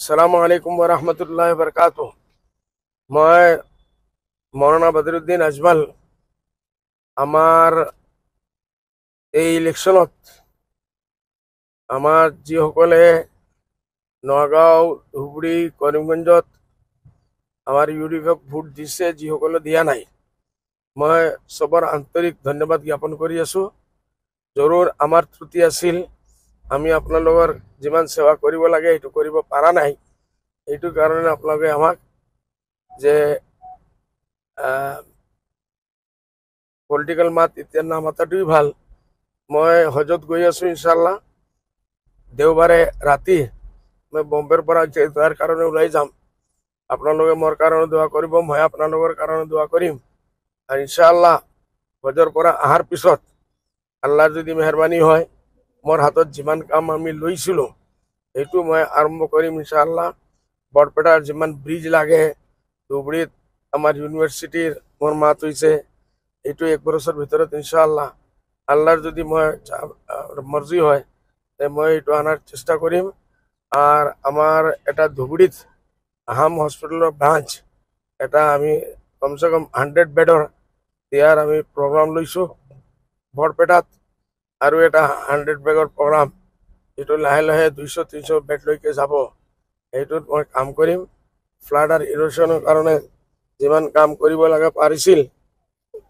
আসসালামু আলাইকুম ওয়া ৰাহমাতুল্লাহি ওয়া বাৰাকাতুহু। মই মৌলানা বদৰুদ্দিন আজমল আমাৰ এই ইলেকশ্যনত আমাৰ যিসকলে নগাঁও, ধুবুৰী, কৰিমগঞ্জত আমাৰ ইউডিএফক ভোট দিছে, যিসকলে দিয়া নাই, মই চবৰ আন্তৰিক ধন্যবাদ জ্ঞাপন কৰি আছোঁ। জৰুৰ আমাৰ ত্ৰুটি আছিল, আমি আপোনালোকৰ যিমান সেৱা কৰিব লাগে সেইটো কৰিব পৰা নাই। এইটো কাৰণে আপোনালোকে আমাক যে পলিটিক্যাল মাত এতিয়া নামাতাটোই ভাল। মই হজত গৈ আছোঁ, ইনশাল্লাহ দেওবাৰে ৰাতি মই বম্বেৰ পৰা তাৰ কাৰণে ওলাই যাম। আপোনালোকে মোৰ কাৰণে দোৱা কৰিব, মই আপোনালোকৰ কাৰণে দোৱা কৰিম। আৰু ইনশাল্লাহ হজৰ পৰা অহাৰ পিছত আল্লাহৰ যদি মেহৰবানী হয়, মোৰ হাতত যিমান কাম আমি লৈছিলোঁ সেইটো মই আৰম্ভ কৰিম ইনশাল্লাহ। বৰপেটাৰ যিমান ব্ৰিজ লাগে, ধুবুৰীত আমাৰ ইউনিভাৰ্চিটিৰ মোৰ মাত হৈছে, এইটো 1 বছৰৰ ভিতৰত ইনশাল্লাহ আল্লাহৰ যদি মই মৰ্জি হয় মই এইটো আনাৰ চেষ্টা কৰিম। আৰ আমাৰ এটা ধুবুৰীত আহাম হস্পিটেলৰ ব্ৰাঞ্চ এটা আমি কমসে কম 100 বেডৰ দিয়াৰ আমি প্ৰগ্ৰাম লৈছোঁ। বৰপেটাত আৰু এটা 100 বেডৰ প্ৰগ্ৰাম, এইটো লাহে লাহে 200-300 বেডলৈকে যাব। এইটোত মই কাম কৰিম। ফ্লাড আৰু ইৰোশ্যনৰ কাৰণে যিমান কাম কৰিব লাগে পাৰিছিল,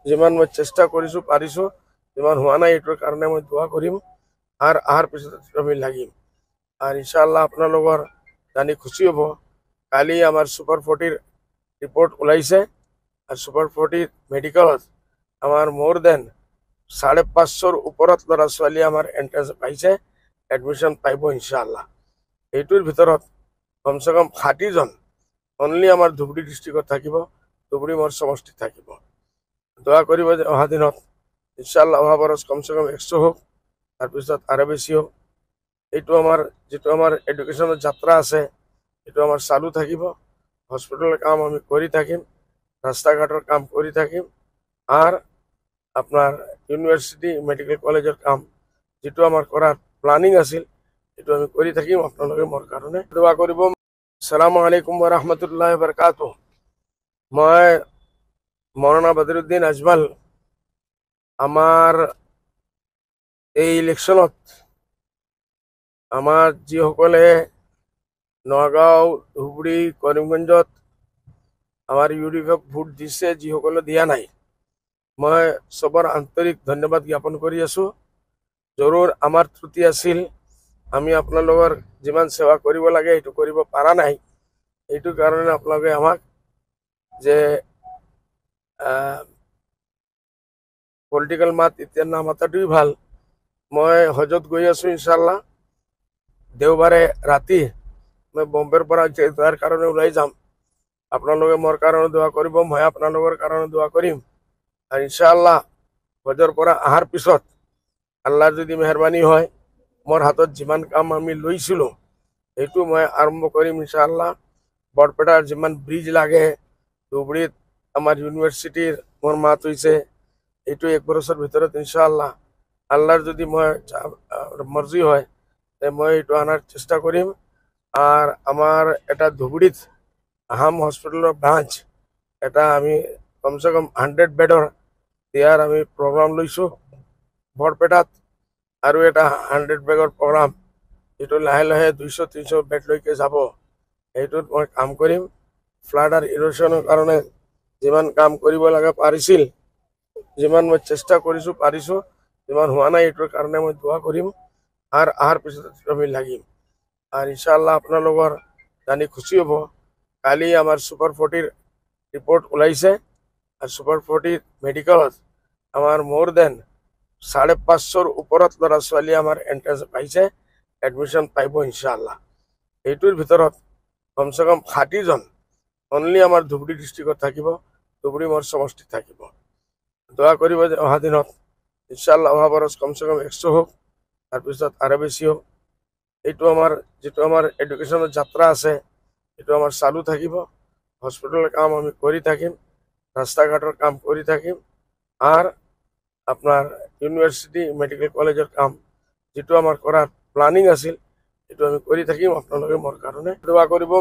যিমান মই চেষ্টা কৰিছোঁ পাৰিছোঁ, যিমান হোৱা নাই এইটোৰ কাৰণে মই দোৱা কৰিম। আৰু অহাৰ পিছত আমি লাগিম। আৰ ইনশাল্লাহ আপোনালোকৰ জানি খুশি হ'ব, কালি আমাৰ সুপাৰ 40 ৰিপোৰ্ট ওলাইছে। আৰ সুপাৰ 40 মেডিকেলত আমাৰ মোৰ দেন 550 ওপৰত ল'ৰা ছোৱালী আমাৰ এন্ট্ৰেন্স পাইছে, এডমিশন পাইব ইনশাল্লাহ। এইটোৰ ভিতৰত কমসে কম 60 জন অনলি আমাৰ ধুবুৰী ডিষ্ট্ৰিক্টত থাকিব, ধুবুৰী মোৰ সমষ্টিত থাকিব। দোয়া কৰিব যে অহা দিনত ইনশাল্লাহ অহা বৰস কমসে কম 100 হোক, তাৰপিছত আৰু বেছি হোক। এইটো আমাৰ যিটো আমাৰ এডুকেশ্যনৰ যাত্ৰা আছে এইটো আমাৰ চালু থাকিব। হস্পিটেলৰ কাম আমি কৰি থাকিম, ৰাস্তা ঘাটৰ কাম কৰি থাকিম। আৰ আপনাৰ ইউনিভাৰ্সিটি মেডিকেল কলেজেৰ কাম যেটো আমাৰ কৰাৰ প্ল্যানিং আছিল এইটো আমি কৰি থাকিম। আপোনালোকে মোৰ কাৰণে দোৱা কৰিব। আসসালামু আলাইকুম ওয়া ৰাহমাতুল্লাহি ওয়া বাৰাকাতুহু। মই মৌলানা বদৰুদ্দিন আজমল আমাৰ এই ইলেকশ্যনত আমাৰ যিসকলে নগাঁও, ধুবুৰী, কৰিমগঞ্জত আমাৰ ইউডিএফক ভোট দিছে, যিসকলে দিয়া নাই, মই চবৰ আন্তৰিক ধন্যবাদ জ্ঞাপন কৰি আছোঁ। জৰুৰ আমাৰ ত্ৰুটি আছিল, আমি আপোনালোকৰ যিমান সেৱা কৰিব লাগে সেইটো কৰিব পৰা নাই। এইটো কাৰণে আপোনালোকে আমাক যে পলিটিক্যাল মাত এতিয়া নামাতাটোই ভাল। মই হজত গৈ আছোঁ, ইনশাল্লাহ দেওবাৰে ৰাতি মই বম্বেৰ পৰা তাৰ কাৰণে ওলাই যাম। আপোনালোকে মোৰ কাৰণে দোৱা কৰিব, মই আপোনালোকৰ কাৰণে দোৱা কৰিম। আৰ ইনশাল্লাহ হজৰ পৰা অহাৰ পিছত আল্লাহৰ যদি মেহৰবানী হয়, মোৰ হাতত যিমান কাম আমি লৈছিলোঁ সেইটো মই আৰম্ভ কৰিম ইনশাল্লাহ। বৰপেটাৰ যিমান ব্ৰিজ লাগে, ধুবুৰীত আমাৰ ইউনিভাৰ্চিটিৰ মোৰ মাত হৈছে, এইটো 1 বছৰৰ ভিতৰত ইনশাল্লাহ আল্লাহৰ যদি মই মৰ্জি হয় মই এইটো আনাৰ চেষ্টা কৰিম। আৰ আমাৰ এটা ধুবুৰীত আহাম হস্পিটেলৰ ব্ৰাঞ্চ এটা আমি কমসে কম 100 বেডৰ দিয়াৰ আমি প্ৰগ্ৰাম লৈছোঁ। বৰপেটাত আৰু এটা 100 বেডৰ প্ৰগ্ৰাম, এইটো লাহে লাহে 200-300 বেডলৈকে যাব। এইটোত মই কাম কৰিম। ফ্লাড আৰু ইৰোশ্যনৰ কাৰণে যিমান কাম কৰিব লাগে পাৰিছিল, যিমান মই চেষ্টা কৰিছোঁ পাৰিছোঁ, যিমান হোৱা নাই এইটোৰ কাৰণে মই দোৱা কৰিম। আৰ অহাৰ পিছত আমি লাগিম। আৰ ইনশাল্লাহ আপোনালোকৰ জানি খুশি হ'ব, কালি আমাৰ সুপাৰ 40 ৰিপোৰ্ট ওলাইছে। আৰ সুপাৰ 40 মেডিকেলত আমাৰ মোৰ দেন 550 ওপৰত ল'ৰা ছোৱালী আমাৰ এন্ট্ৰেন্স পাইছে, এডমিশন পাইব ইনশাল্লাহ। এইটোৰ ভিতৰত কমসে কম 60 জন অনলি আমাৰ ধুবুৰী ডিষ্ট্ৰিক্টত থাকিব, ধুবুৰী মোৰ সমষ্টিত থাকিব। দোয়া কৰিব যে অহা দিনত ইনশাল্লাহ অহা বৰস কমসে কম 100 হোক, তাৰপিছত আৰু বেছি হোক। এইটো আমাৰ যিটো আমাৰ এডুকেশ্যনৰ যাত্ৰা আছে এইটো আমাৰ চালু থাকিব। হস্পিটেলৰ কাম আমি কৰি থাকিম, ৰাস্তা ঘাটৰ কাম কৰি থাকিম। আৰ আপনাৰ ইউনিভাৰ্সিটি মেডিকেল কলেজেৰ কাম যেটো আমাৰ কৰাৰ প্ল্যানিং আছিল এইটো আমি কৰি থাকিম আপোনালোকে মোৰ কাৰণে দোৱা কৰিব